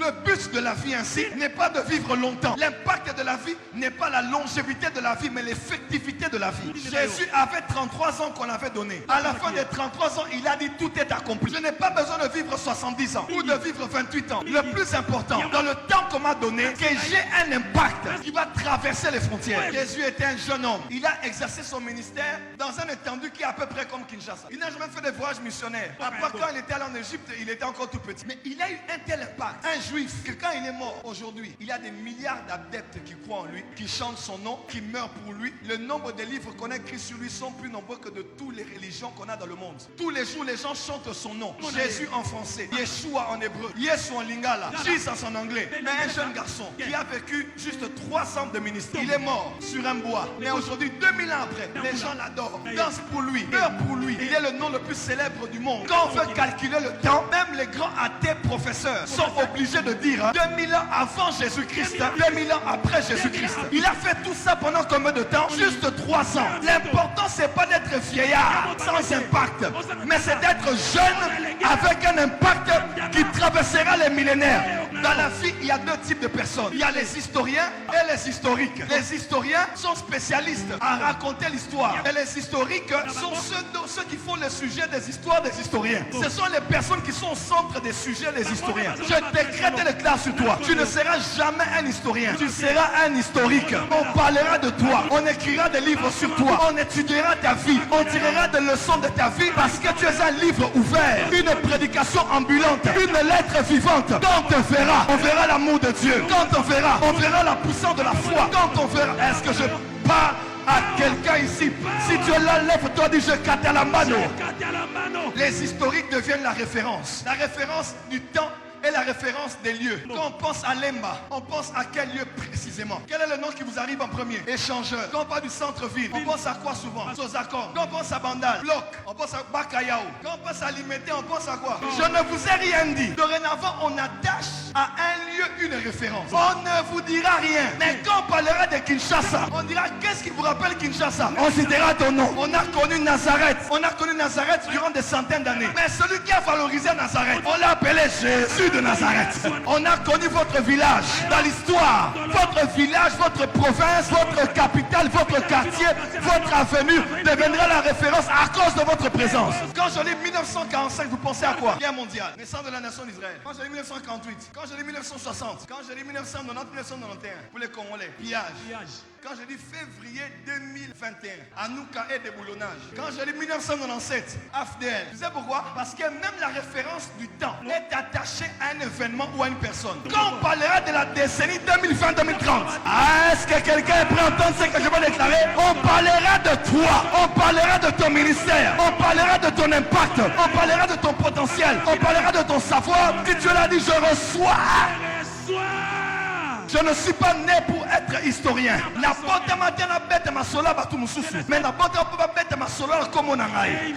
Le but de la vie ainsi n'est pas de vivre longtemps. L'impact de la vie n'est pas la longévité de la vie, mais l'effectivité de la vie. Jésus avait 33 ans qu'on avait donné. À la fin des 33 ans, il a dit tout est accompli. Je n'ai pas besoin de vivre 70 ans ou de vivre 28 ans. Le plus important, dans le temps qu'on m'a donné, que j'ai un impact qui va traverser les frontières. Jésus était un jeune homme. Il a exercé son ministère dans un étendue qui est à peu près comme Kinshasa. Il n'a jamais fait des voyages missionnaires. Après, quand il était allé en Égypte, il était encore tout petit. Mais il a eu un tel impact. Un juif, que quand il est mort aujourd'hui, il y a des milliards d'adeptes qui croient en lui, qui chantent son nom, qui meurent pour lui. Le nombre de livres qu'on a écrits sur lui sont plus nombreux que de toutes les religions qu'on a dans le monde. Tous les jours, les gens chantent son nom. Jésus en français, Yeshua en hébreu, Yesu en lingala, Jesus en anglais. Mais un jeune garçon qui a vécu juste 3 ans de ministère, il est mort sur un bois. Mais aujourd'hui, 2000 ans après, les gens l'adorent, dansent pour lui, meurent pour lui. Il est le nom le plus célèbre du monde. Quand on veut calculer le temps, même les grands athées professeurs sont obligés de dire 2000 ans avant Jésus-Christ, 2000 ans après Jésus-Christ. Il a fait tout ça pendant combien de temps? Juste 3 ans. L'important, c'est pas d'être vieillard sans impact, mais c'est d'être jeune avec un impact qui traversera les millénaires. Dans la vie, il y a 2 types de personnes. Il y a les historiens et les historiques. Les historiens sont spécialistes à raconter l'histoire. Et les historiques sont ceux qui font le sujet des histoires des historiens. Ce sont les personnes qui sont au centre des sujets des historiens. Je décrète et déclare sur toi. Tu ne seras jamais un historien. Tu seras un historique. On parlera de toi. On écrira des livres sur toi. On étudiera ta vie. On tirera des leçons de ta vie parce que tu es un livre ouvert. Une prédication ambulante. Une lettre vivante. Quand on verra, on verra l'amour de Dieu. Quand on verra la puissance de la foi. Quand on verra, est-ce que je parle à quelqu'un ici? Si tu es là, lève-toi, dis je cate à la mano. Les historiques deviennent la référence du temps et la référence des lieux. Quand on pense à Lemba, on pense à quel lieu précisément? Quel est le nom qui vous arrive en premier? Échangeur. Quand on parle du centre-ville, on pense à quoi souvent? Sozakon. Quand on pense à Bandal, Bloc, on pense à Bakayao. Quand on pense à Limité, on pense à quoi? Je ne vous ai rien dit. Dorénavant, on attache à un lieu une référence. On ne vous dira rien. Mais quand on parlera de Kinshasa, on dira qu'est-ce qui vous rappelle Kinshasa? On citera ton nom. On a connu Nazareth. On a connu Nazareth durant des centaines d'années. Mais celui qui a valorisé Nazareth, on l'a appelé Jésus de Nazareth. On a connu votre village dans l'histoire. Votre village, votre province, votre capitale, votre quartier, votre avenue deviendra la référence à cause de votre présence. Quand je lis 1945, vous pensez à quoi? Guerre mondiale, naissance de la nation d'Israël. Quand je lis 1948, quand je lis 1960, quand je lis 1990, 1991, pour les Congolais, pillage. Quand je dis février 2021, Anouka et déboulonnage. Quand je dis 1997, AFDL. Tu sais pourquoi? Parce que même la référence du temps est attachée à un événement ou à une personne. Quand on parlera de la décennie 2020-2030, est-ce que quelqu'un est prêt à entendre ce que je vais déclarer? On parlera de toi, on parlera de ton ministère, on parlera de ton impact, on parlera de ton potentiel, on parlera de ton savoir. Si tu l'as dit, je reçois. Je ne suis pas né pour être historien. Mais